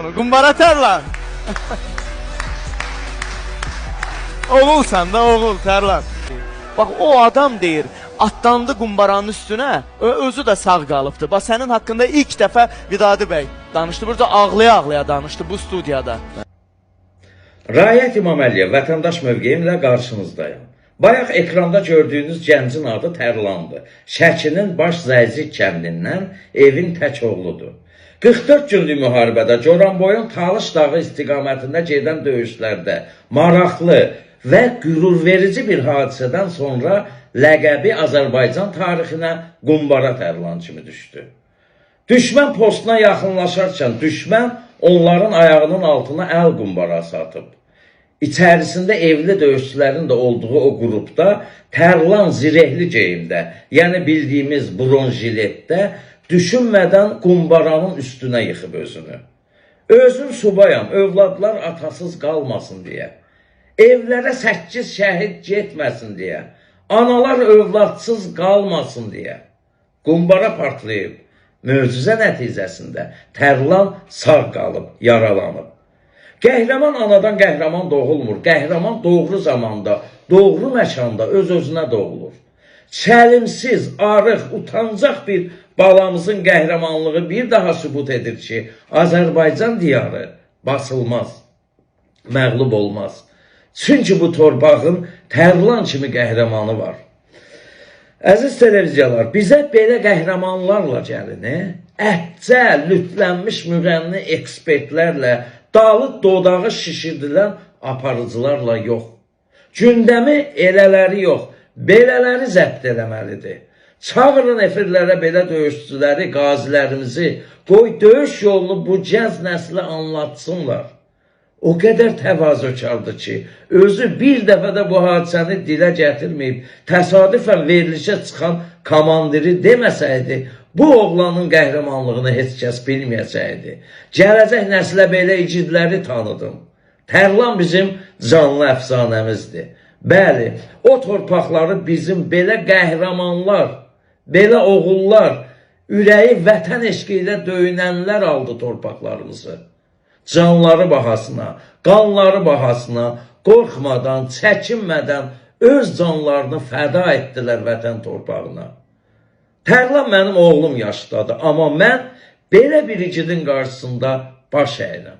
Qumbara Tərlan. Oğulsan da oğul Tərlan. Bax o adam deyir, atlandı qumbaranın üstünə, özü də sağ qalıbdı. Bax sənin haqqında ilk dəfə Vidadi bəy danışdı. Burada ağlaya-ağlaya danışdı bu studiyada. Rayət İmaməliyev, vətəndaş mövqeyimlə qarşınızdayım. Bayaq ekranda gördüyünüz gəncin adı Tərlandır. Şəkinin baş Zəyzik kəndindən evin tək oğludur. 44 günlük müharibədə Goranboyun Talış dağı istiqamətində gedən döyüşlərdə maraqlı və qürurverici bir hadisədən sonra ləqəbi Azərbaycan tarixinə Qumbara Tərlan kimi düşdü. Düşmən postuna yaxınlaşarkən düşmən onların ayağının altına əl qumbarası atıb. İçərisində evli döyüşçülərin də olduğu o qrupda Tərlan zirehli geyimdə, yəni bildiyimiz bronjiletdə düşünmədən qumbaranın üstünə yıxıb özünü. Özüm subayam, övladlar atasız qalmasın deyə. Evlərə 8 şəhid getməsin deyə. Analar övladsız qalmasın deyə. Qumbara partlayıb. Möcüzə nəticəsində Tərlan sağ qalıb, yaralanıb. Qəhrəman anadan qəhrəman doğulmur. Qəhrəman doğru zamanda, doğru məkanda öz-özünə doğulur. Çəlimsiz, arıq, utancaq bir balamızın qəhrəmanlığı bir daha sübut edir ki, Azərbaycan diyarı basılmaz, məğlub olmaz. Çünki bu torpağın Tərlan kimi qəhrəmanı var. Əziz televiziyalar, bizə belə qəhrəmanlarla gəlin, ətcə, lütlənmiş müğənni ekspertlərlə, dalıq dodağı şişirdilən aparıcılarla yox. Gündəmi elələri yox, belələri zəbt eləməlidir. Çağırın efirlərə belə döyüşçüləri, qazilərimizi, qoy döyüş yolunu bu gəz nəslə anlatsınlar. O qədər təvazökardır ki, özü bir dəfədə bu hadisəni dilə gətirməyib, təsadüfən verilişə çıxan komandiri deməsəydi, bu oğlanın qəhrəmanlığını heç kəs bilməyəcəkdi. Gələcək nəslə belə igidləri tanıdım. Tərlan bizim canlı əfsanəmizdir. Bəli, o torpaqları bizim belə qəhrəmanlar, belə oğullar, ürəyi vətən eşqi ilə döyünənlər aldı torpaqlarımızı. Canları bahasına, qanları bahasına, qorxmadan, çəkinmədən öz canlarını fəda etdilər vətən torpağına. Tərlan mənim oğlum yaşdadır, amma mən belə bir igidin qarşısında baş əyirəm.